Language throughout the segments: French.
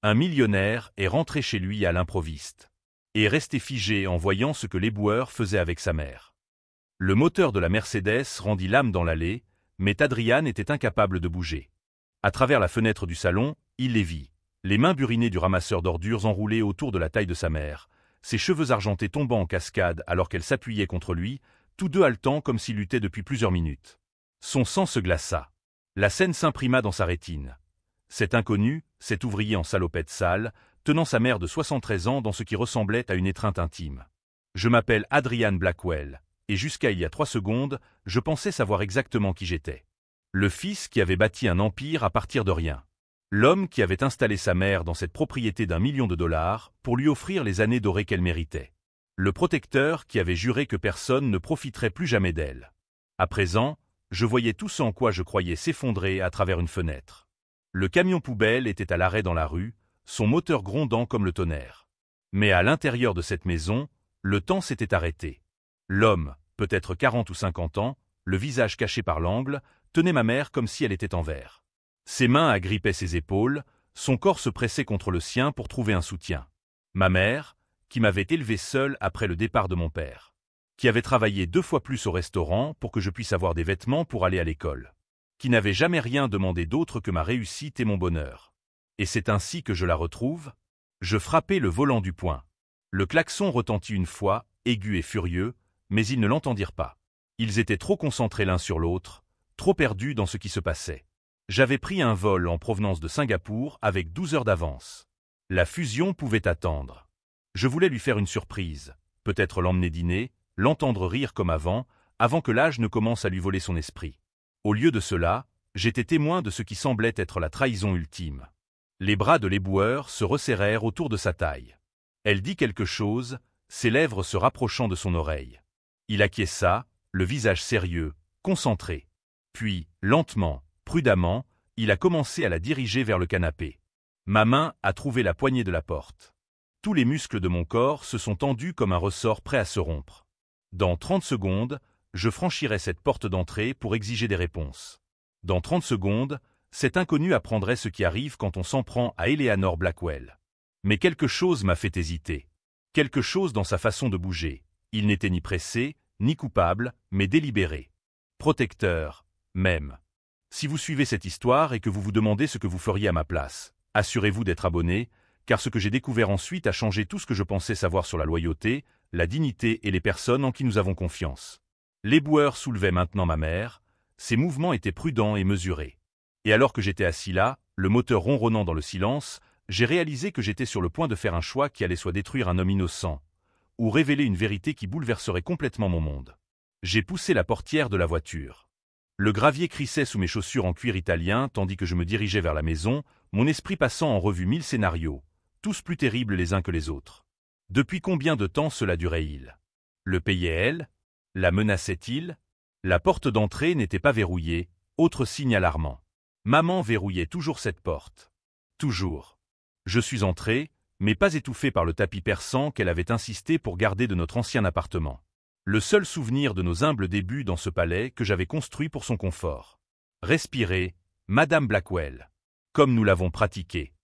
Un millionnaire est rentré chez lui à l'improviste et est resté figé en voyant ce que l'éboueur faisait avec sa mère. Le moteur de la Mercedes rendit l'âme dans l'allée, mais Adrian était incapable de bouger. À travers la fenêtre du salon, il les vit, les mains burinées du ramasseur d'ordures enroulées autour de la taille de sa mère, ses cheveux argentés tombant en cascade alors qu'elle s'appuyait contre lui, tous deux haletants comme s'ils luttaient depuis plusieurs minutes. Son sang se glaça. La scène s'imprima dans sa rétine. Cet inconnu, cet ouvrier en salopette sale, tenant sa mère de 73 ans dans ce qui ressemblait à une étreinte intime. Je m'appelle Adrian Blackwell, et jusqu'à il y a 3 secondes, je pensais savoir exactement qui j'étais. Le fils qui avait bâti un empire à partir de rien. L'homme qui avait installé sa mère dans cette propriété d'1 million de dollars pour lui offrir les années dorées qu'elle méritait. Le protecteur qui avait juré que personne ne profiterait plus jamais d'elle. À présent, je voyais tout ce en quoi je croyais s'effondrer à travers une fenêtre. Le camion poubelle était à l'arrêt dans la rue, son moteur grondant comme le tonnerre. Mais à l'intérieur de cette maison, le temps s'était arrêté. L'homme, peut-être 40 ou 50 ans, le visage caché par l'angle, tenait ma mère comme si elle était en verre. Ses mains agrippaient ses épaules, son corps se pressait contre le sien pour trouver un soutien. Ma mère, qui m'avait élevé seule après le départ de mon père. Qui avait travaillé 2 fois plus au restaurant pour que je puisse avoir des vêtements pour aller à l'école. Qui n'avait jamais rien demandé d'autre que ma réussite et mon bonheur. Et c'est ainsi que je la retrouve. Je frappai le volant du poing. Le klaxon retentit une fois, aigu et furieux, mais ils ne l'entendirent pas. Ils étaient trop concentrés l'un sur l'autre, trop perdus dans ce qui se passait. J'avais pris un vol en provenance de Singapour avec 12 heures d'avance. La fusion pouvait attendre. Je voulais lui faire une surprise, peut-être l'emmener dîner, l'entendre rire comme avant que l'âge ne commence à lui voler son esprit. Au lieu de cela, j'étais témoin de ce qui semblait être la trahison ultime. Les bras de l'éboueur se resserrèrent autour de sa taille. Elle dit quelque chose, ses lèvres se rapprochant de son oreille. Il acquiesça, le visage sérieux, concentré. Puis, lentement, prudemment, il a commencé à la diriger vers le canapé. Ma main a trouvé la poignée de la porte. Tous les muscles de mon corps se sont tendus comme un ressort prêt à se rompre. Dans 30 secondes, je franchirai cette porte d'entrée pour exiger des réponses. Dans 30 secondes, cet inconnu apprendrait ce qui arrive quand on s'en prend à Eleanor Blackwell. Mais quelque chose m'a fait hésiter. Quelque chose dans sa façon de bouger. Il n'était ni pressé, ni coupable, mais délibéré. Protecteur, même. Si vous suivez cette histoire et que vous vous demandez ce que vous feriez à ma place, assurez-vous d'être abonné, car ce que j'ai découvert ensuite a changé tout ce que je pensais savoir sur la loyauté, la dignité et les personnes en qui nous avons confiance. L'éboueur soulevait maintenant ma mère, ses mouvements étaient prudents et mesurés. Et alors que j'étais assis là, le moteur ronronnant dans le silence, j'ai réalisé que j'étais sur le point de faire un choix qui allait soit détruire un homme innocent, ou révéler une vérité qui bouleverserait complètement mon monde. J'ai poussé la portière de la voiture. Le gravier crissait sous mes chaussures en cuir italien tandis que je me dirigeais vers la maison, mon esprit passant en revue 1000 scénarios, tous plus terribles les uns que les autres. Depuis combien de temps cela durait-il? Le payait-elle? La menaçait-il? La porte d'entrée n'était pas verrouillée, autre signe alarmant. Maman verrouillait toujours cette porte. Toujours. Je suis entré, mais pas étouffé par le tapis perçant qu'elle avait insisté pour garder de notre ancien appartement. Le seul souvenir de nos humbles débuts dans ce palais que j'avais construit pour son confort. Respirez, Madame Blackwell. Comme nous l'avons pratiqué.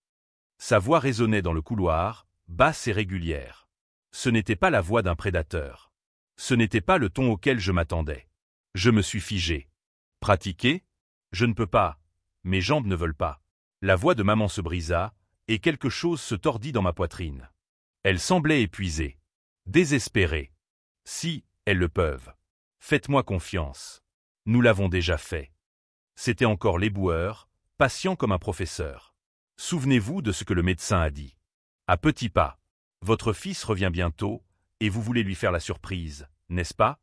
Sa voix résonnait dans le couloir, basse et régulière. Ce n'était pas la voix d'un prédateur. Ce n'était pas le ton auquel je m'attendais. Je me suis figé. Pratiquer? Je ne peux pas. Mes jambes ne veulent pas. La voix de maman se brisa, et quelque chose se tordit dans ma poitrine. Elle semblait épuisée. Désespérée. Si, elles le peuvent. Faites-moi confiance. Nous l'avons déjà fait. C'était encore l'éboueur, patient comme un professeur. Souvenez-vous de ce que le médecin a dit. À petits pas. Votre fils revient bientôt, et vous voulez lui faire la surprise, n'est-ce pas?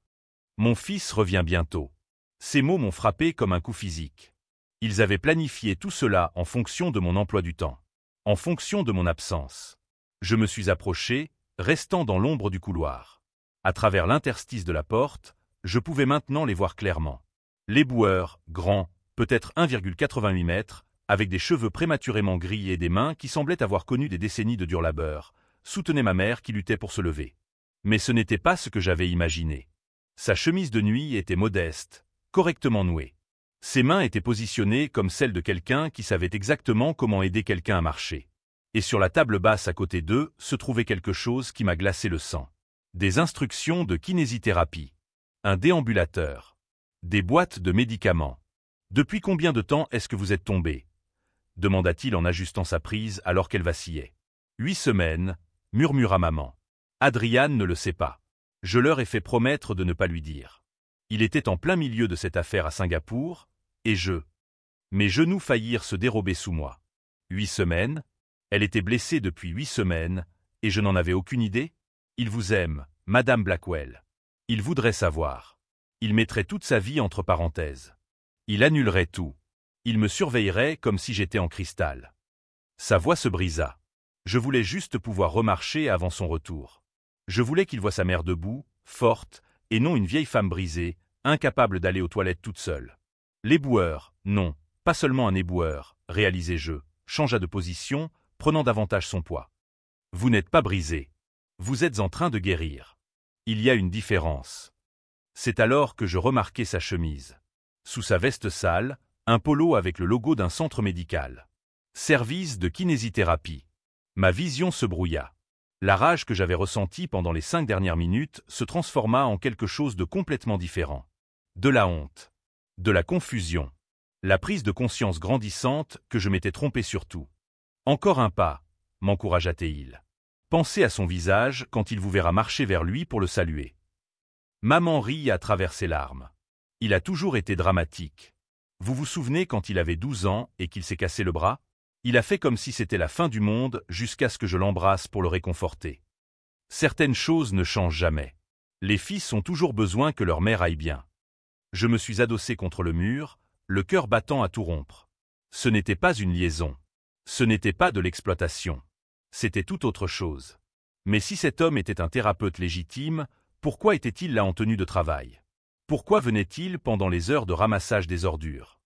Mon fils revient bientôt. Ces mots m'ont frappé comme un coup physique. Ils avaient planifié tout cela en fonction de mon emploi du temps. En fonction de mon absence. Je me suis approché, restant dans l'ombre du couloir. À travers l'interstice de la porte, je pouvais maintenant les voir clairement. L'éboueur, grand, peut-être 1,88 mètres, avec des cheveux prématurément gris et des mains qui semblaient avoir connu des décennies de dur labeur, soutenait ma mère qui luttait pour se lever. Mais ce n'était pas ce que j'avais imaginé. Sa chemise de nuit était modeste, correctement nouée. Ses mains étaient positionnées comme celles de quelqu'un qui savait exactement comment aider quelqu'un à marcher. Et sur la table basse à côté d'eux se trouvait quelque chose qui m'a glacé le sang. Des instructions de kinésithérapie. Un déambulateur. Des boîtes de médicaments. « Depuis combien de temps est-ce que vous êtes tombé ?» demanda-t-il en ajustant sa prise alors qu'elle vacillait. « 8 semaines, murmura maman. Adriane ne le sait pas. Je leur ai fait promettre de ne pas lui dire. Il était en plein milieu de cette affaire à Singapour, et mes genoux faillirent se dérober sous moi. 8 semaines? Elle était blessée depuis 8 semaines, et je n'en avais aucune idée? Il vous aime, Madame Blackwell. Il voudrait savoir. Il mettrait toute sa vie entre parenthèses. Il annulerait tout. Il me surveillerait comme si j'étais en cristal. » Sa voix se brisa. Je voulais juste pouvoir remarcher avant son retour. Je voulais qu'il voie sa mère debout, forte, et non une vieille femme brisée, incapable d'aller aux toilettes toute seule. L'éboueur, non, pas seulement un éboueur, réalisai-je, changea de position, prenant davantage son poids. Vous n'êtes pas brisé. Vous êtes en train de guérir. Il y a une différence. C'est alors que je remarquai sa chemise. Sous sa veste sale, un polo avec le logo d'un centre médical. Service de kinésithérapie. Ma vision se brouilla. La rage que j'avais ressentie pendant les 5 dernières minutes se transforma en quelque chose de complètement différent. De la honte. De la confusion. La prise de conscience grandissante que je m'étais trompé sur tout. Encore un pas, m'encouragea-t-il. Pensez à son visage quand il vous verra marcher vers lui pour le saluer. Maman rit à travers ses larmes. Il a toujours été dramatique. Vous vous souvenez quand il avait 12 ans et qu'il s'est cassé le bras? Il a fait comme si c'était la fin du monde jusqu'à ce que je l'embrasse pour le réconforter. Certaines choses ne changent jamais. Les fils ont toujours besoin que leur mère aille bien. Je me suis adossé contre le mur, le cœur battant à tout rompre. Ce n'était pas une liaison. Ce n'était pas de l'exploitation. C'était tout autre chose. Mais si cet homme était un thérapeute légitime, pourquoi était-il là en tenue de travail? Pourquoi venait-il pendant les heures de ramassage des ordures?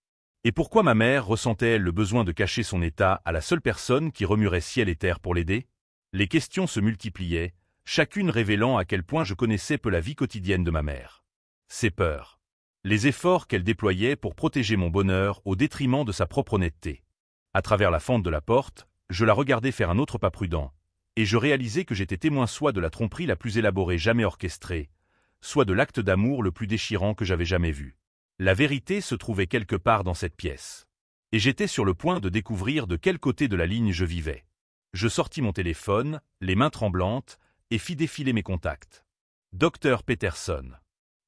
Et pourquoi ma mère ressentait-elle le besoin de cacher son état à la seule personne qui remuerait ciel et terre pour l'aider? Les questions se multipliaient, chacune révélant à quel point je connaissais peu la vie quotidienne de ma mère. Ses peurs. Les efforts qu'elle déployait pour protéger mon bonheur au détriment de sa propre honnêteté. À travers la fente de la porte, je la regardais faire un autre pas prudent, et je réalisais que j'étais témoin soit de la tromperie la plus élaborée jamais orchestrée, soit de l'acte d'amour le plus déchirant que j'avais jamais vu. La vérité se trouvait quelque part dans cette pièce. Et j'étais sur le point de découvrir de quel côté de la ligne je vivais. Je sortis mon téléphone, les mains tremblantes, et fis défiler mes contacts. Dr Peterson.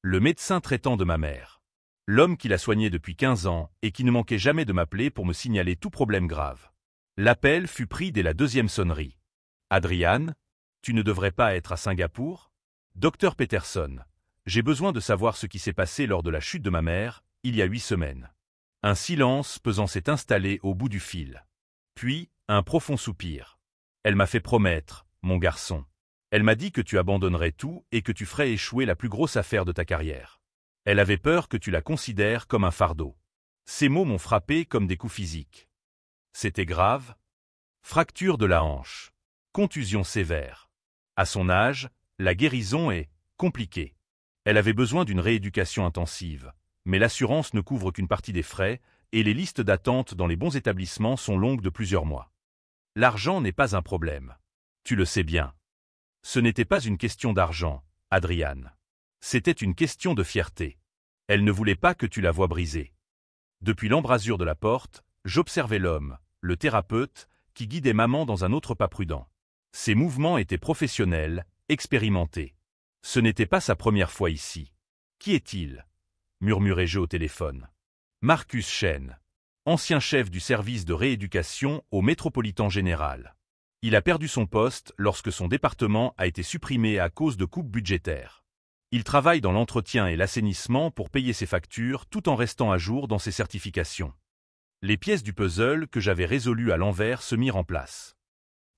Le médecin traitant de ma mère. L'homme qui la soignait depuis 15 ans et qui ne manquait jamais de m'appeler pour me signaler tout problème grave. L'appel fut pris dès la 2e sonnerie. Adriane, tu ne devrais pas être à Singapour? Dr Peterson. J'ai besoin de savoir ce qui s'est passé lors de la chute de ma mère, il y a 8 semaines. Un silence pesant s'est installé au bout du fil. Puis, un profond soupir. Elle m'a fait promettre, mon garçon. Elle m'a dit que tu abandonnerais tout et que tu ferais échouer la plus grosse affaire de ta carrière. Elle avait peur que tu la considères comme un fardeau. Ces mots m'ont frappé comme des coups physiques. C'était grave. Fracture de la hanche. Contusion sévère. À son âge, la guérison est compliquée. Elle avait besoin d'une rééducation intensive, mais l'assurance ne couvre qu'une partie des frais et les listes d'attente dans les bons établissements sont longues de plusieurs mois. L'argent n'est pas un problème. Tu le sais bien. Ce n'était pas une question d'argent, Adriane. C'était une question de fierté. Elle ne voulait pas que tu la voies brisée. Depuis l'embrasure de la porte, j'observais l'homme, le thérapeute, qui guidait maman dans un autre pas prudent. Ses mouvements étaient professionnels, expérimentés. Ce n'était pas sa première fois ici. Qui est-il? Murmurai-je au téléphone. Marcus Chen, ancien chef du service de rééducation au Métropolitan Général. Il a perdu son poste lorsque son département a été supprimé à cause de coupes budgétaires. Il travaille dans l'entretien et l'assainissement pour payer ses factures tout en restant à jour dans ses certifications. Les pièces du puzzle que j'avais résolues à l'envers se mirent en place.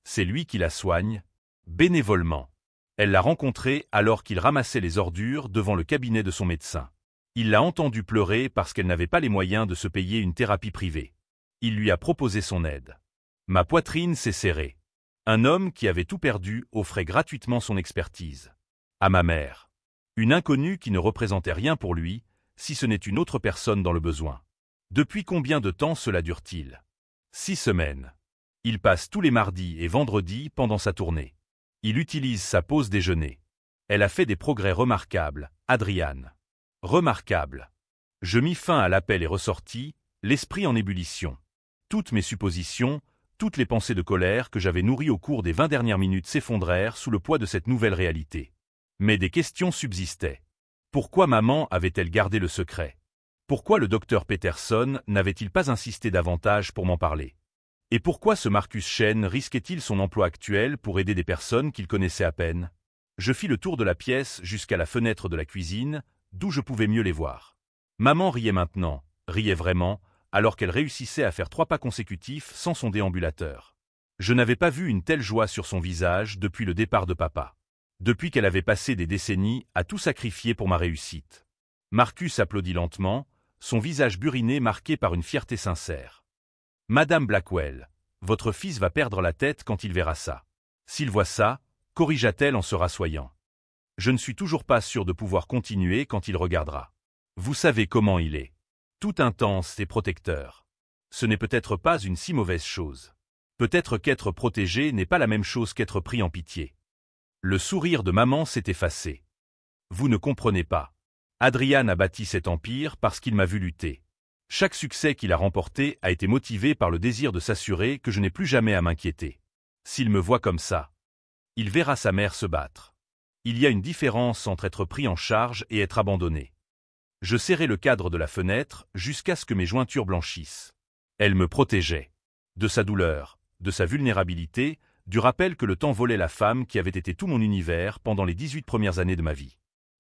C'est lui qui la soigne, bénévolement. Elle l'a rencontré alors qu'il ramassait les ordures devant le cabinet de son médecin. Il l'a entendu pleurer parce qu'elle n'avait pas les moyens de se payer une thérapie privée. Il lui a proposé son aide. Ma poitrine s'est serrée. Un homme qui avait tout perdu offrait gratuitement son expertise. À ma mère. Une inconnue qui ne représentait rien pour lui, si ce n'est une autre personne dans le besoin. Depuis combien de temps cela dure-t-il? 6 semaines. Il passe tous les mardis et vendredis pendant sa tournée. Il utilise sa pause déjeuner. Elle a fait des progrès remarquables, Adriane. Remarquables. Je mis fin à l'appel et ressortis, l'esprit en ébullition. Toutes mes suppositions, toutes les pensées de colère que j'avais nourries au cours des 20 dernières minutes s'effondrèrent sous le poids de cette nouvelle réalité. Mais des questions subsistaient. Pourquoi maman avait-elle gardé le secret? Pourquoi le docteur Peterson n'avait-il pas insisté davantage pour m'en parler? Et pourquoi ce Marcus Chen risquait-il son emploi actuel pour aider des personnes qu'il connaissait à peine? Je fis le tour de la pièce jusqu'à la fenêtre de la cuisine, d'où je pouvais mieux les voir. Maman riait maintenant, riait vraiment, alors qu'elle réussissait à faire 3 pas consécutifs sans son déambulateur. Je n'avais pas vu une telle joie sur son visage depuis le départ de papa. Depuis qu'elle avait passé des décennies à tout sacrifier pour ma réussite. Marcus applaudit lentement, son visage buriné marqué par une fierté sincère. « Madame Blackwell, votre fils va perdre la tête quand il verra ça. S'il voit ça, corrigea-t-elle en se rassoyant. Je ne suis toujours pas sûr de pouvoir continuer quand il regardera. Vous savez comment il est. Tout intense et protecteur. Ce n'est peut-être pas une si mauvaise chose. Peut-être qu'être protégé n'est pas la même chose qu'être pris en pitié. » Le sourire de maman s'est effacé. Vous ne comprenez pas. Adrian a bâti cet empire parce qu'il m'a vu lutter. Chaque succès qu'il a remporté a été motivé par le désir de s'assurer que je n'ai plus jamais à m'inquiéter. S'il me voit comme ça, il verra sa mère se battre. Il y a une différence entre être pris en charge et être abandonné. Je serrai le cadre de la fenêtre jusqu'à ce que mes jointures blanchissent. Elle me protégeait. De sa douleur, de sa vulnérabilité, du rappel que le temps volait la femme qui avait été tout mon univers pendant les 18 premières années de ma vie.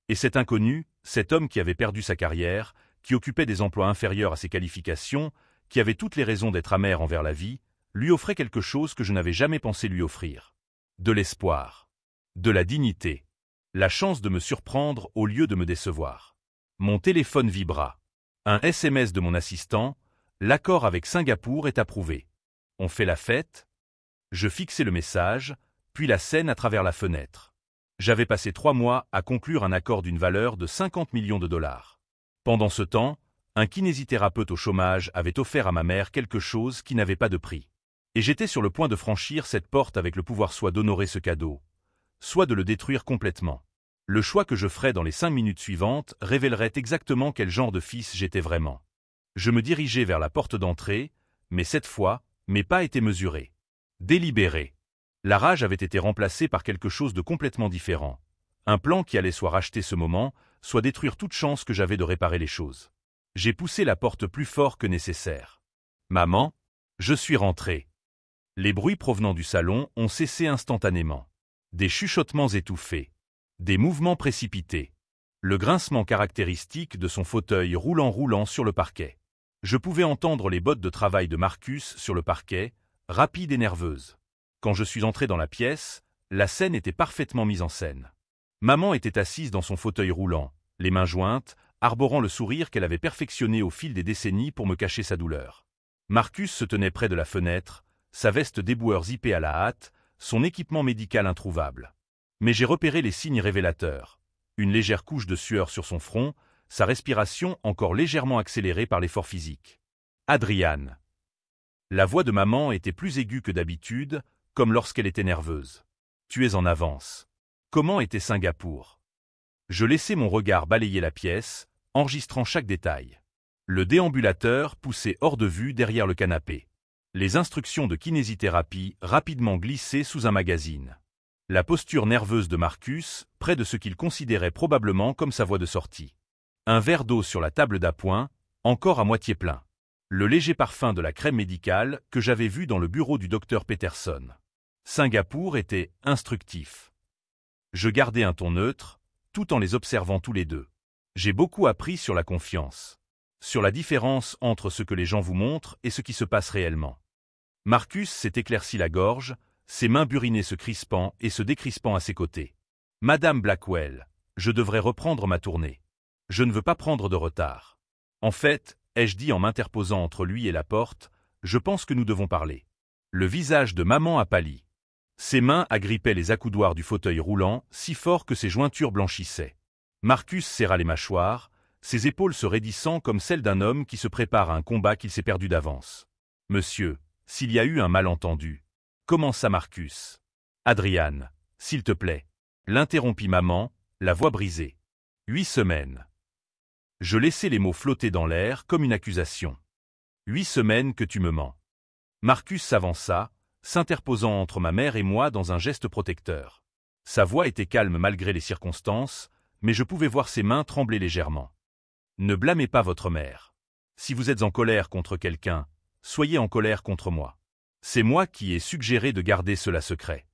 Et cet inconnu, cet homme qui avait perdu sa carrière, qui occupait des emplois inférieurs à ses qualifications, qui avait toutes les raisons d'être amer envers la vie, lui offrait quelque chose que je n'avais jamais pensé lui offrir. De l'espoir. De la dignité. La chance de me surprendre au lieu de me décevoir. Mon téléphone vibra. Un SMS de mon assistant, l'accord avec Singapour est approuvé. On fait la fête? Je fixai le message, puis la scène à travers la fenêtre. J'avais passé 3 mois à conclure un accord d'une valeur de 50 millions de dollars. Pendant ce temps, un kinésithérapeute au chômage avait offert à ma mère quelque chose qui n'avait pas de prix. Et j'étais sur le point de franchir cette porte avec le pouvoir soit d'honorer ce cadeau, soit de le détruire complètement. Le choix que je ferais dans les 5 minutes suivantes révélerait exactement quel genre de fils j'étais vraiment. Je me dirigeais vers la porte d'entrée, mais cette fois, mes pas étaient mesurés. Délibéré. La rage avait été remplacée par quelque chose de complètement différent. Un plan qui allait soit racheter ce moment, soit détruire toute chance que j'avais de réparer les choses. J'ai poussé la porte plus fort que nécessaire. « Maman ?» Je suis rentré. Les bruits provenant du salon ont cessé instantanément. Des chuchotements étouffés. Des mouvements précipités. Le grincement caractéristique de son fauteuil roulant sur le parquet. Je pouvais entendre les bottes de travail de Marcus sur le parquet, rapides et nerveuses. Quand je suis entré dans la pièce, la scène était parfaitement mise en scène. Maman était assise dans son fauteuil roulant, les mains jointes, arborant le sourire qu'elle avait perfectionné au fil des décennies pour me cacher sa douleur. Marcus se tenait près de la fenêtre, sa veste d'éboueur zippée à la hâte, son équipement médical introuvable. Mais j'ai repéré les signes révélateurs. Une légère couche de sueur sur son front, sa respiration encore légèrement accélérée par l'effort physique. Adriane. La voix de maman était plus aiguë que d'habitude, comme lorsqu'elle était nerveuse. Tu es en avance. Comment était Singapour? Je laissai mon regard balayer la pièce, enregistrant chaque détail. Le déambulateur poussait hors de vue derrière le canapé. Les instructions de kinésithérapie rapidement glissaient sous un magazine. La posture nerveuse de Marcus, près de ce qu'il considérait probablement comme sa voie de sortie. Un verre d'eau sur la table d'appoint, encore à moitié plein. Le léger parfum de la crème médicale que j'avais vu dans le bureau du docteur Peterson. Singapour était instructif. Je gardais un ton neutre, tout en les observant tous les deux. J'ai beaucoup appris sur la confiance. Sur la différence entre ce que les gens vous montrent et ce qui se passe réellement. Marcus s'est éclairci la gorge, ses mains burinées se crispant et se décrispant à ses côtés. « Madame Blackwell, je devrais reprendre ma tournée. Je ne veux pas prendre de retard. En fait, ai-je dit en m'interposant entre lui et la porte, je pense que nous devons parler. » Le visage de maman a pâli. Ses mains agrippaient les accoudoirs du fauteuil roulant si fort que ses jointures blanchissaient. Marcus serra les mâchoires, ses épaules se raidissant comme celles d'un homme qui se prépare à un combat qu'il s'est perdu d'avance. « Monsieur, S'il y a eu un malentendu. Commença Marcus. Adrian, s'il te plaît. L'interrompit maman, la voix brisée. 8 semaines. Je laissai les mots flotter dans l'air comme une accusation. 8 semaines que tu me mens. Marcus s'avança, s'interposant entre ma mère et moi dans un geste protecteur. Sa voix était calme malgré les circonstances, mais je pouvais voir ses mains trembler légèrement. Ne blâmez pas votre mère. Si vous êtes en colère contre quelqu'un, soyez en colère contre moi. C'est moi qui ai suggéré de garder cela secret.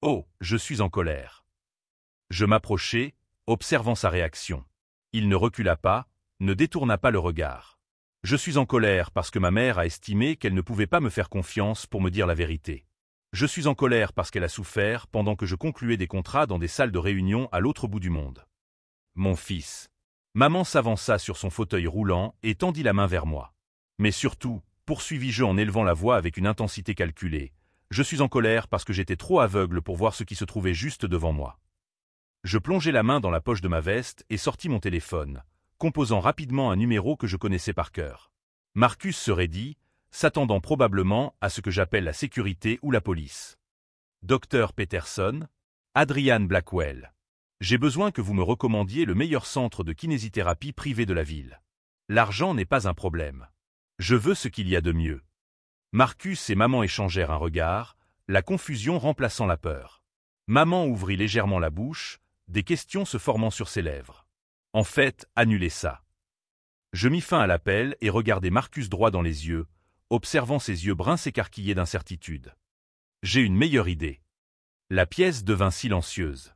Oh, je suis en colère. Je m'approchai, observant sa réaction. Il ne recula pas, ne détourna pas le regard. Je suis en colère parce que ma mère a estimé qu'elle ne pouvait pas me faire confiance pour me dire la vérité. Je suis en colère parce qu'elle a souffert pendant que je concluais des contrats dans des salles de réunion à l'autre bout du monde. Mon fils. Maman s'avança sur son fauteuil roulant et tendit la main vers moi. Mais surtout, poursuivis-je en élevant la voix avec une intensité calculée, je suis en colère parce que j'étais trop aveugle pour voir ce qui se trouvait juste devant moi. Je plongeai la main dans la poche de ma veste et sortis mon téléphone, composant rapidement un numéro que je connaissais par cœur. Marcus se raidit, s'attendant probablement à ce que j'appelle la sécurité ou la police. Dr Peterson, Adrian Blackwell. J'ai besoin que vous me recommandiez le meilleur centre de kinésithérapie privé de la ville. L'argent n'est pas un problème. Je veux ce qu'il y a de mieux. Marcus et maman échangèrent un regard, la confusion remplaçant la peur. Maman ouvrit légèrement la bouche, des questions se formant sur ses lèvres. En fait, annulez ça. Je mis fin à l'appel et regardai Marcus droit dans les yeux, observant ses yeux bruns s'écarquiller d'incertitude. J'ai une meilleure idée. La pièce devint silencieuse.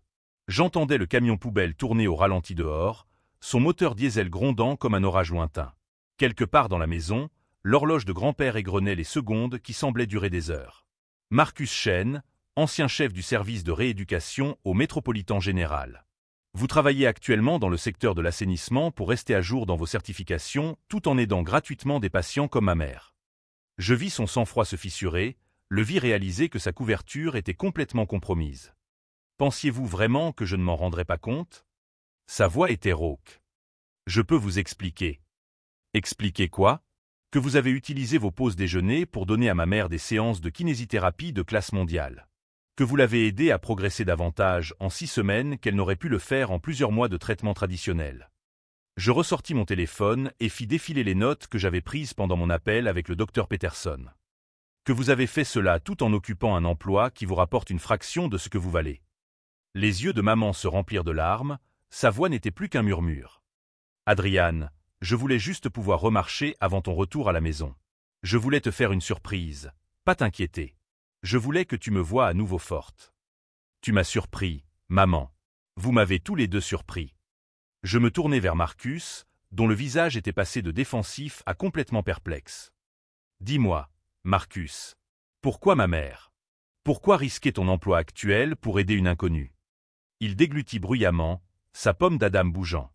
J'entendais le camion poubelle tourner au ralenti dehors, son moteur diesel grondant comme un orage lointain. Quelque part dans la maison, l'horloge de grand-père égrenait les secondes qui semblaient durer des heures. Marcus Chen, ancien chef du service de rééducation au Métropolitan Général. Vous travaillez actuellement dans le secteur de l'assainissement pour rester à jour dans vos certifications tout en aidant gratuitement des patients comme ma mère. Je vis son sang-froid se fissurer, le vis réaliser que sa couverture était complètement compromise. Pensiez-vous vraiment que je ne m'en rendrais pas compte? Sa voix était rauque. Je peux vous expliquer. Expliquer quoi? Que vous avez utilisé vos pauses déjeuner pour donner à ma mère des séances de kinésithérapie de classe mondiale. Que vous l'avez aidée à progresser davantage en 6 semaines qu'elle n'aurait pu le faire en plusieurs mois de traitement traditionnel. Je ressortis mon téléphone et fis défiler les notes que j'avais prises pendant mon appel avec le Dr Peterson. Que vous avez fait cela tout en occupant un emploi qui vous rapporte une fraction de ce que vous valez. Les yeux de maman se remplirent de larmes, sa voix n'était plus qu'un murmure. Adrian, je voulais juste pouvoir remarcher avant ton retour à la maison. Je voulais te faire une surprise, pas t'inquiéter. Je voulais que tu me voies à nouveau forte. Tu m'as surpris, maman. Vous m'avez tous les deux surpris. Je me tournai vers Marcus, dont le visage était passé de défensif à complètement perplexe. Dis-moi, Marcus, pourquoi ma mère? Pourquoi risquer ton emploi actuel pour aider une inconnue? Il déglutit bruyamment, sa pomme d'Adam bougeant.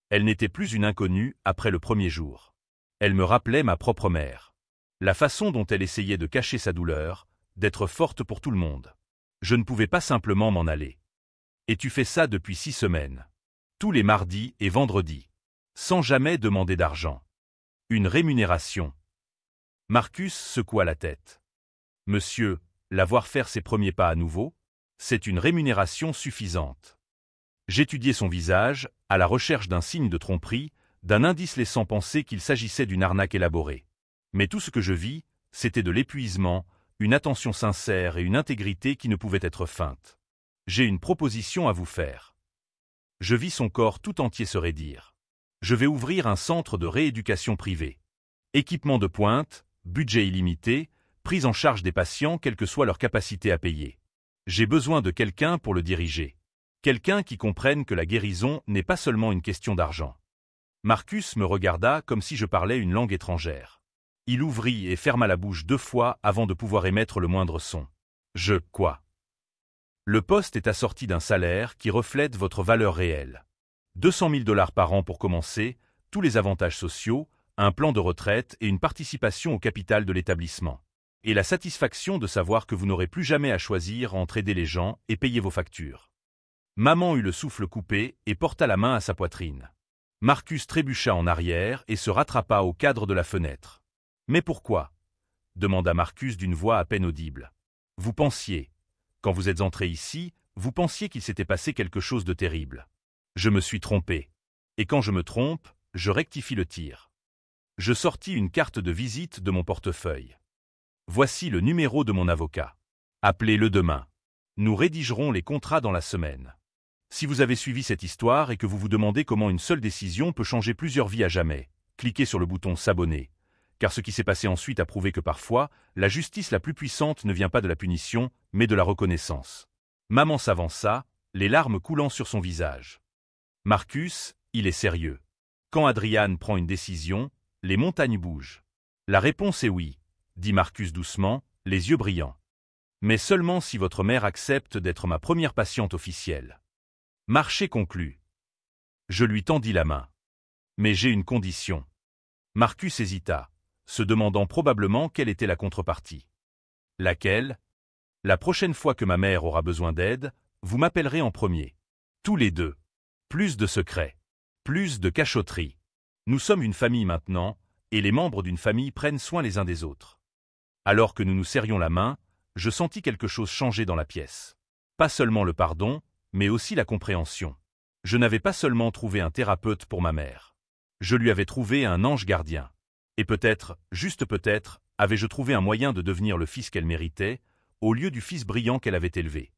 Elle n'était plus une inconnue après le premier jour. Elle me rappelait ma propre mère. La façon dont elle essayait de cacher sa douleur, d'être forte pour tout le monde. Je ne pouvais pas simplement m'en aller. Et tu fais ça depuis 6 semaines. Tous les mardis et vendredis. Sans jamais demander d'argent. Une rémunération. Marcus secoua la tête. Monsieur, la voir faire ses premiers pas à nouveau, c'est une rémunération suffisante. J'étudiai son visage, à la recherche d'un signe de tromperie, d'un indice laissant penser qu'il s'agissait d'une arnaque élaborée. Mais tout ce que je vis, c'était de l'épuisement, une attention sincère et une intégrité qui ne pouvaient être feintes. J'ai une proposition à vous faire. Je vis son corps tout entier se raidir. Je vais ouvrir un centre de rééducation privé. Équipement de pointe, budget illimité, prise en charge des patients quelle que soit leur capacité à payer. J'ai besoin de quelqu'un pour le diriger. Quelqu'un qui comprenne que la guérison n'est pas seulement une question d'argent. Marcus me regarda comme si je parlais une langue étrangère. Il ouvrit et ferma la bouche 2 fois avant de pouvoir émettre le moindre son. Quoi? Le poste est assorti d'un salaire qui reflète votre valeur réelle. 200 000 $ par an pour commencer, tous les avantages sociaux, un plan de retraite et une participation au capital de l'établissement. Et la satisfaction de savoir que vous n'aurez plus jamais à choisir entre aider les gens et payer vos factures. Maman eut le souffle coupé et porta la main à sa poitrine. Marcus trébucha en arrière et se rattrapa au cadre de la fenêtre. Mais pourquoi? demanda Marcus d'une voix à peine audible. Vous pensiez, quand vous êtes entré ici, vous pensiez qu'il s'était passé quelque chose de terrible. Je me suis trompé. Et quand je me trompe, je rectifie le tir. Je sortis une carte de visite de mon portefeuille. Voici le numéro de mon avocat. Appelez-le demain. Nous rédigerons les contrats dans la semaine. Si vous avez suivi cette histoire et que vous vous demandez comment une seule décision peut changer plusieurs vies à jamais, cliquez sur le bouton s'abonner. Car ce qui s'est passé ensuite a prouvé que parfois, la justice la plus puissante ne vient pas de la punition, mais de la reconnaissance. Maman s'avança, les larmes coulant sur son visage. Marcus, il est sérieux. Quand Adrian prend une décision, les montagnes bougent. La réponse est oui, dit Marcus doucement, les yeux brillants. Mais seulement si votre mère accepte d'être ma première patiente officielle. Marché conclu. Je lui tendis la main. Mais j'ai une condition. Marcus hésita, se demandant probablement quelle était la contrepartie. Laquelle? La prochaine fois que ma mère aura besoin d'aide, vous m'appellerez en premier. Tous les deux. Plus de secrets. Plus de cachotterie. Nous sommes une famille maintenant, et les membres d'une famille prennent soin les uns des autres. Alors que nous nous serrions la main, je sentis quelque chose changer dans la pièce. Pas seulement le pardon, mais aussi la compréhension. Je n'avais pas seulement trouvé un thérapeute pour ma mère. Je lui avais trouvé un ange gardien. Et peut-être, juste peut-être, avais-je trouvé un moyen de devenir le fils qu'elle méritait, au lieu du fils brillant qu'elle avait élevé.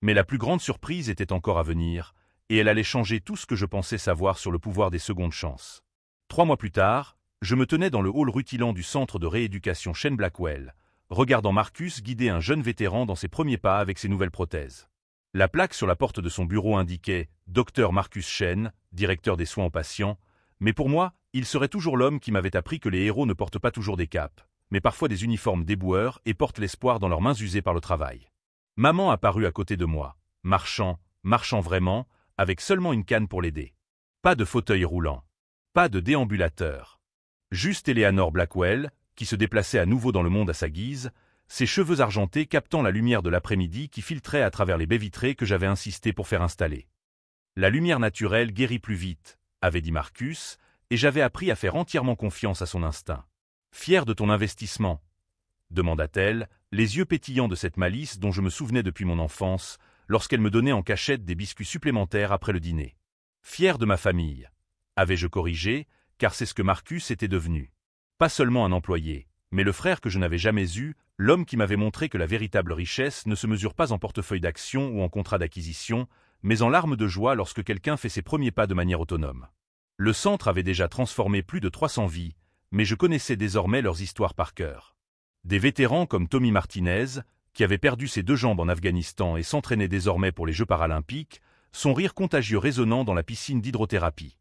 Mais la plus grande surprise était encore à venir, et elle allait changer tout ce que je pensais savoir sur le pouvoir des secondes chances. 3 mois plus tard, je me tenais dans le hall rutilant du centre de rééducation Shane Blackwell, regardant Marcus guider un jeune vétéran dans ses premiers pas avec ses nouvelles prothèses. La plaque sur la porte de son bureau indiquait « Dr Marcus Shane, directeur des soins aux patients », mais pour moi, il serait toujours l'homme qui m'avait appris que les héros ne portent pas toujours des capes, mais parfois des uniformes d'éboueurs et portent l'espoir dans leurs mains usées par le travail. Maman apparut à côté de moi, marchant vraiment, avec seulement une canne pour l'aider. Pas de fauteuil roulant. Pas de déambulateur. Juste Eleanor Blackwell, qui se déplaçait à nouveau dans le monde à sa guise, ses cheveux argentés captant la lumière de l'après-midi qui filtrait à travers les baies vitrées que j'avais insisté pour faire installer. La lumière naturelle guérit plus vite, avait dit Marcus, et j'avais appris à faire entièrement confiance à son instinct. Fier de ton investissement? Demanda-t-elle, les yeux pétillants de cette malice dont je me souvenais depuis mon enfance, lorsqu'elle me donnait en cachette des biscuits supplémentaires après le dîner. Fier de ma famille. Avais-je corrigé, car c'est ce que Marcus était devenu. Pas seulement un employé, mais le frère que je n'avais jamais eu, l'homme qui m'avait montré que la véritable richesse ne se mesure pas en portefeuille d'action ou en contrat d'acquisition, mais en larmes de joie lorsque quelqu'un fait ses premiers pas de manière autonome. Le centre avait déjà transformé plus de 300 vies, mais je connaissais désormais leurs histoires par cœur. Des vétérans comme Tommy Martinez, qui avait perdu ses 2 jambes en Afghanistan et s'entraînait désormais pour les Jeux paralympiques, son rire contagieux résonnant dans la piscine d'hydrothérapie.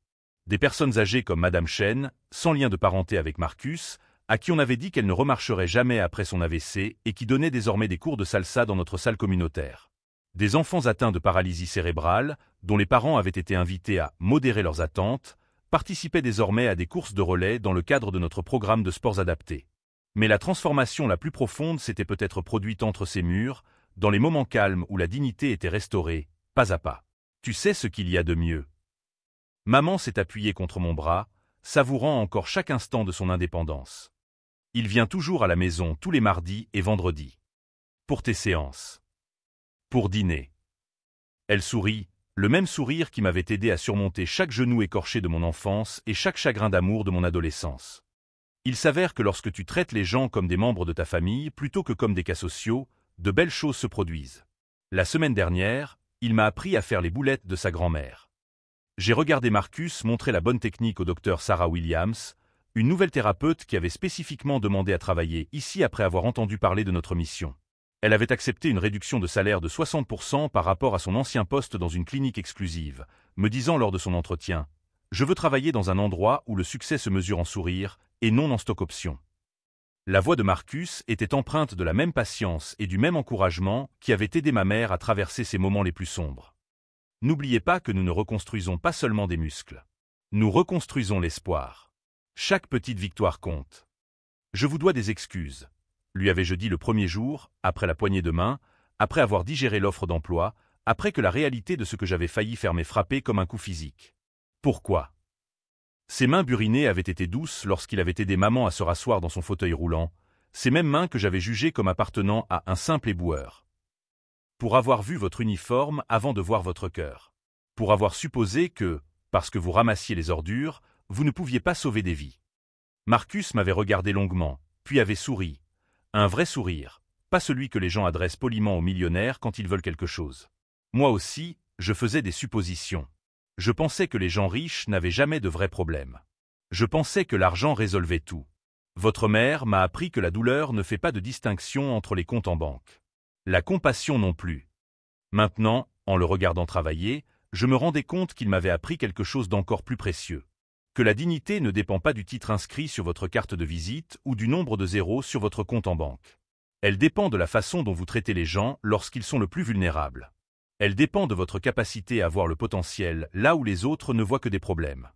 Des personnes âgées comme Madame Chen, sans lien de parenté avec Marcus, à qui on avait dit qu'elle ne remarcherait jamais après son AVC et qui donnait désormais des cours de salsa dans notre salle communautaire. Des enfants atteints de paralysie cérébrale, dont les parents avaient été invités à modérer leurs attentes, participaient désormais à des courses de relais dans le cadre de notre programme de sports adaptés. Mais la transformation la plus profonde s'était peut-être produite entre ces murs, dans les moments calmes où la dignité était restaurée, pas à pas. Tu sais ce qu'il y a de mieux. Maman s'est appuyée contre mon bras, savourant encore chaque instant de son indépendance. Il vient toujours à la maison tous les mardis et vendredis. Pour tes séances. Pour dîner. Elle sourit, le même sourire qui m'avait aidé à surmonter chaque genou écorché de mon enfance et chaque chagrin d'amour de mon adolescence. Il s'avère que lorsque tu traites les gens comme des membres de ta famille plutôt que comme des cas sociaux, de belles choses se produisent. La semaine dernière, il m'a appris à faire les boulettes de sa grand-mère. J'ai regardé Marcus montrer la bonne technique au docteur Sarah Williams, une nouvelle thérapeute qui avait spécifiquement demandé à travailler ici après avoir entendu parler de notre mission. Elle avait accepté une réduction de salaire de 60% par rapport à son ancien poste dans une clinique exclusive, me disant lors de son entretien « Je veux travailler dans un endroit où le succès se mesure en sourire et non en stock option ». La voix de Marcus était empreinte de la même patience et du même encouragement qui avait aidé ma mère à traverser ces moments les plus sombres. N'oubliez pas que nous ne reconstruisons pas seulement des muscles. Nous reconstruisons l'espoir. Chaque petite victoire compte. Je vous dois des excuses, lui avais-je dit le premier jour, après la poignée de main, après avoir digéré l'offre d'emploi, après que la réalité de ce que j'avais failli faire m'ait frappé comme un coup physique. Pourquoi? Ses mains burinées avaient été douces lorsqu'il avait aidé maman à se rasseoir dans son fauteuil roulant, ces mêmes mains que j'avais jugées comme appartenant à un simple éboueur. Pour avoir vu votre uniforme avant de voir votre cœur. Pour avoir supposé que, parce que vous ramassiez les ordures, vous ne pouviez pas sauver des vies. Marcus m'avait regardé longuement, puis avait souri. Un vrai sourire, pas celui que les gens adressent poliment aux millionnaires quand ils veulent quelque chose. Moi aussi, je faisais des suppositions. Je pensais que les gens riches n'avaient jamais de vrais problèmes. Je pensais que l'argent résolvait tout. Votre mère m'a appris que la douleur ne fait pas de distinction entre les comptes en banque. La compassion non plus. Maintenant, en le regardant travailler, je me rendais compte qu'il m'avait appris quelque chose d'encore plus précieux. Que la dignité ne dépend pas du titre inscrit sur votre carte de visite ou du nombre de zéros sur votre compte en banque. Elle dépend de la façon dont vous traitez les gens lorsqu'ils sont le plus vulnérables. Elle dépend de votre capacité à voir le potentiel là où les autres ne voient que des problèmes.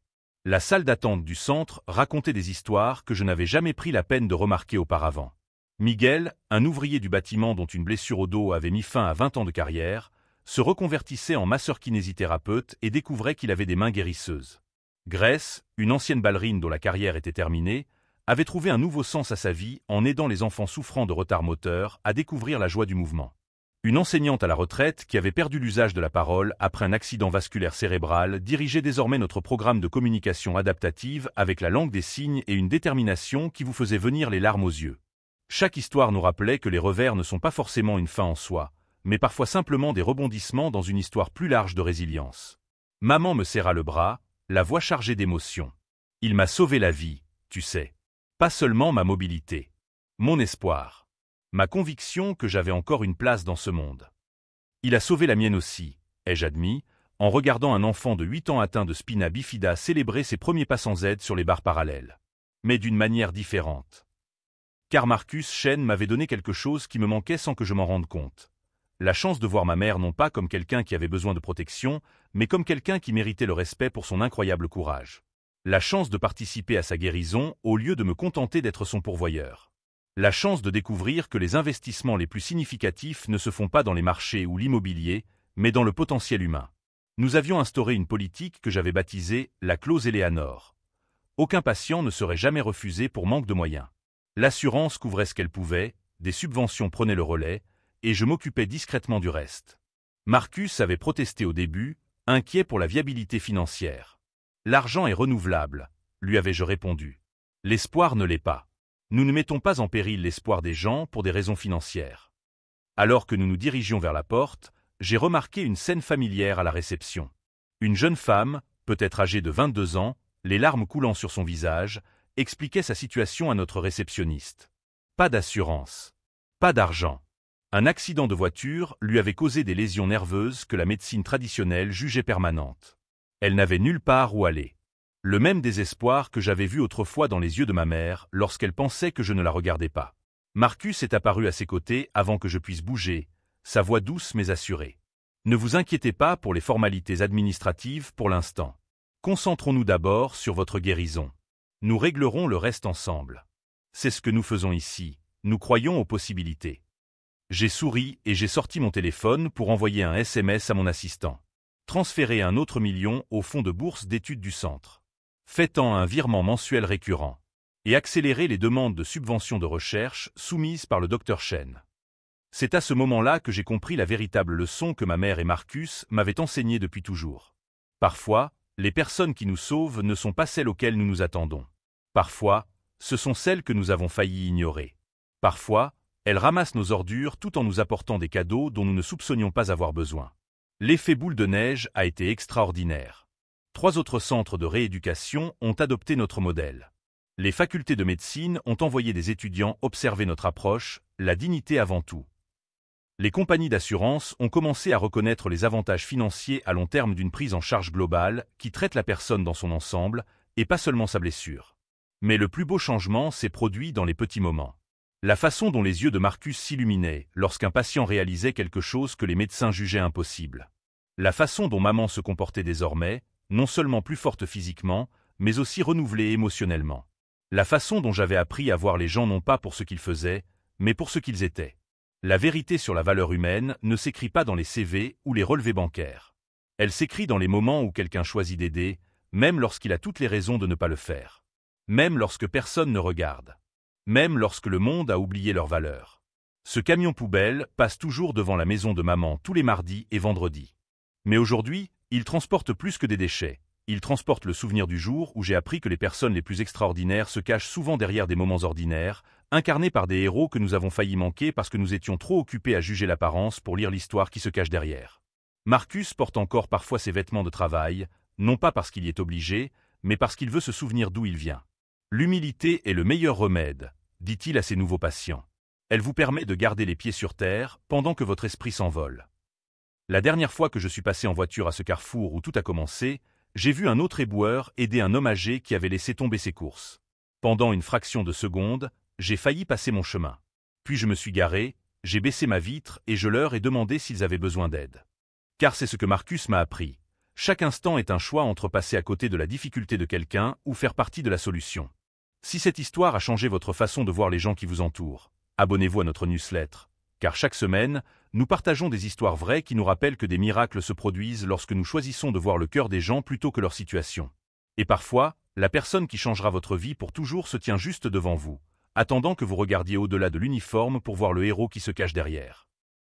La salle d'attente du centre racontait des histoires que je n'avais jamais pris la peine de remarquer auparavant. Miguel, un ouvrier du bâtiment dont une blessure au dos avait mis fin à 20 ans de carrière, se reconvertissait en masseur-kinésithérapeute et découvrait qu'il avait des mains guérisseuses. Grace, une ancienne ballerine dont la carrière était terminée, avait trouvé un nouveau sens à sa vie en aidant les enfants souffrant de retard moteur à découvrir la joie du mouvement. Une enseignante à la retraite qui avait perdu l'usage de la parole après un accident vasculaire cérébral dirigeait désormais notre programme de communication adaptative avec la langue des signes et une détermination qui vous faisait venir les larmes aux yeux. Chaque histoire nous rappelait que les revers ne sont pas forcément une fin en soi, mais parfois simplement des rebondissements dans une histoire plus large de résilience. Maman me serra le bras, la voix chargée d'émotion. Il m'a sauvé la vie, tu sais. Pas seulement ma mobilité. Mon espoir. Ma conviction que j'avais encore une place dans ce monde. Il a sauvé la mienne aussi, ai-je admis, en regardant un enfant de 8 ans atteint de spina bifida célébrer ses premiers pas sans aide sur les barres parallèles. Mais d'une manière différente. Car Marcus Chen m'avait donné quelque chose qui me manquait sans que je m'en rende compte. La chance de voir ma mère non pas comme quelqu'un qui avait besoin de protection, mais comme quelqu'un qui méritait le respect pour son incroyable courage. La chance de participer à sa guérison au lieu de me contenter d'être son pourvoyeur. La chance de découvrir que les investissements les plus significatifs ne se font pas dans les marchés ou l'immobilier, mais dans le potentiel humain. Nous avions instauré une politique que j'avais baptisée la clause Eleanor. Aucun patient ne serait jamais refusé pour manque de moyens. L'assurance couvrait ce qu'elle pouvait, des subventions prenaient le relais, et je m'occupais discrètement du reste. Marcus avait protesté au début, inquiet pour la viabilité financière. L'argent est renouvelable, lui avais-je répondu. L'espoir ne l'est pas. Nous ne mettons pas en péril l'espoir des gens pour des raisons financières. Alors que nous nous dirigions vers la porte, j'ai remarqué une scène familière à la réception. Une jeune femme, peut-être âgée de 22 ans, les larmes coulant sur son visage, expliquait sa situation à notre réceptionniste. Pas d'assurance. Pas d'argent. Un accident de voiture lui avait causé des lésions nerveuses que la médecine traditionnelle jugeait permanentes. Elle n'avait nulle part où aller. Le même désespoir que j'avais vu autrefois dans les yeux de ma mère lorsqu'elle pensait que je ne la regardais pas. Marcus est apparu à ses côtés avant que je puisse bouger, sa voix douce mais assurée. Ne vous inquiétez pas pour les formalités administratives pour l'instant. Concentrons-nous d'abord sur votre guérison. Nous réglerons le reste ensemble. C'est ce que nous faisons ici, nous croyons aux possibilités. J'ai souri et j'ai sorti mon téléphone pour envoyer un SMS à mon assistant. Transférer un autre million au fonds de bourse d'études du centre. Faitant un virement mensuel récurrent. Et accélérer les demandes de subventions de recherche soumises par le Dr Chen. C'est à ce moment-là que j'ai compris la véritable leçon que ma mère et Marcus m'avaient enseignée depuis toujours. Parfois, les personnes qui nous sauvent ne sont pas celles auxquelles nous nous attendons. Parfois, ce sont celles que nous avons failli ignorer. Parfois, elles ramassent nos ordures tout en nous apportant des cadeaux dont nous ne soupçonnions pas avoir besoin. L'effet boule de neige a été extraordinaire. 3 autres centres de rééducation ont adopté notre modèle. Les facultés de médecine ont envoyé des étudiants observer notre approche, la dignité avant tout. Les compagnies d'assurance ont commencé à reconnaître les avantages financiers à long terme d'une prise en charge globale qui traite la personne dans son ensemble, et pas seulement sa blessure. Mais le plus beau changement s'est produit dans les petits moments. La façon dont les yeux de Marcus s'illuminaient lorsqu'un patient réalisait quelque chose que les médecins jugeaient impossible. La façon dont maman se comportait désormais, non seulement plus forte physiquement, mais aussi renouvelée émotionnellement. La façon dont j'avais appris à voir les gens non pas pour ce qu'ils faisaient, mais pour ce qu'ils étaient. La vérité sur la valeur humaine ne s'écrit pas dans les CV ou les relevés bancaires. Elle s'écrit dans les moments où quelqu'un choisit d'aider, même lorsqu'il a toutes les raisons de ne pas le faire. Même lorsque personne ne regarde. même lorsque le monde a oublié leurs valeurs. Ce camion poubelle passe toujours devant la maison de maman tous les mardis et vendredis. Mais aujourd'hui, il transporte plus que des déchets. Il transporte le souvenir du jour où j'ai appris que les personnes les plus extraordinaires se cachent souvent derrière des moments ordinaires, incarnés par des héros que nous avons failli manquer parce que nous étions trop occupés à juger l'apparence pour lire l'histoire qui se cache derrière. Marcus porte encore parfois ses vêtements de travail, non pas parce qu'il y est obligé, mais parce qu'il veut se souvenir d'où il vient. L'humilité est le meilleur remède, dit-il à ses nouveaux patients. Elle vous permet de garder les pieds sur terre pendant que votre esprit s'envole. La dernière fois que je suis passé en voiture à ce carrefour où tout a commencé, j'ai vu un autre éboueur aider un homme âgé qui avait laissé tomber ses courses. Pendant une fraction de seconde, j'ai failli passer mon chemin. Puis je me suis garé, j'ai baissé ma vitre et je leur ai demandé s'ils avaient besoin d'aide. Car c'est ce que Marcus m'a appris. Chaque instant est un choix entre passer à côté de la difficulté de quelqu'un ou faire partie de la solution. Si cette histoire a changé votre façon de voir les gens qui vous entourent, abonnez-vous à notre newsletter. Car chaque semaine, nous partageons des histoires vraies qui nous rappellent que des miracles se produisent lorsque nous choisissons de voir le cœur des gens plutôt que leur situation. Et parfois, la personne qui changera votre vie pour toujours se tient juste devant vous, attendant que vous regardiez au-delà de l'uniforme pour voir le héros qui se cache derrière.